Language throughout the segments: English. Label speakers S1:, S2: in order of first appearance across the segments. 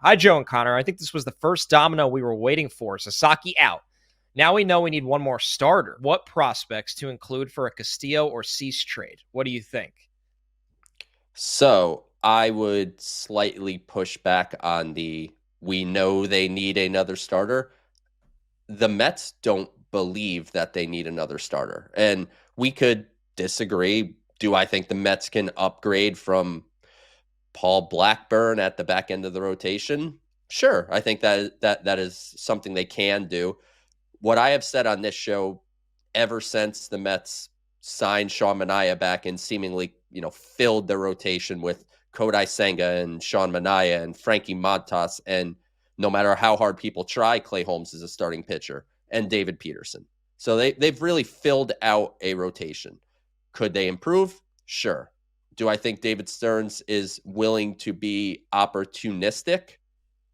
S1: Hi, Joe and Connor. I think this was the first domino we were waiting for. Sasaki out. Now we know we need one more starter. What prospects to include for a Castillo or Cease trade? What do you think?
S2: So I would slightly push back on we know they need another starter. The Mets don't believe that they need another starter. And we could disagree. Do I think the Mets can upgrade from Paul Blackburn at the back end of the rotation? Sure. I think that is something they can do. What I have said on this show ever since the Mets signed Sean Manaea back and seemingly, filled the rotation with Kodai Senga and Sean Manaea and Frankie Montas. And no matter how hard people try, Clay Holmes is a starting pitcher and David Peterson. So they've really filled out a rotation. Could they improve? Sure. Do I think David Stearns is willing to be opportunistic?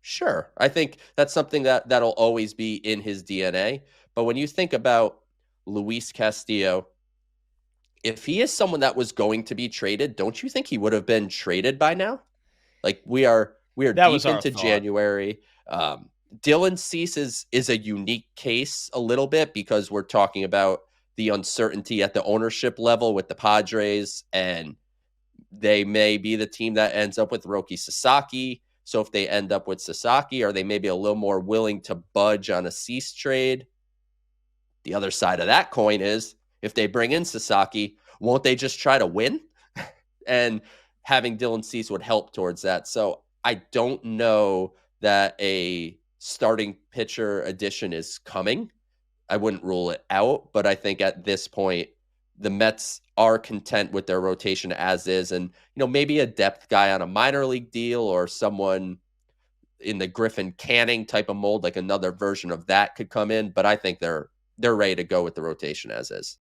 S2: Sure. I think that's something that'll always be in his DNA. But when you think about Luis Castillo, if he is someone that was going to be traded, don't you think he would have been traded by now? Like we are
S1: That was
S2: deep
S1: our
S2: into
S1: thought.
S2: January. Dylan Cease is a unique case a little bit because we're talking about the uncertainty at the ownership level with the Padres, and they may be the team that ends up with Roki Sasaki. So if they end up with Sasaki, are they maybe a little more willing to budge on a Cease trade? The other side of that coin is if they bring in Sasaki, won't they just try to win? And having Dylan Cease would help towards that. So I don't know that a starting pitcher addition is coming. I wouldn't rule it out, but I think at this point, the Mets are content with their rotation as is. And, maybe a depth guy on a minor league deal or someone in the Griffin Canning type of mold, like another version of that could come in. But I think they're ready to go with the rotation as is.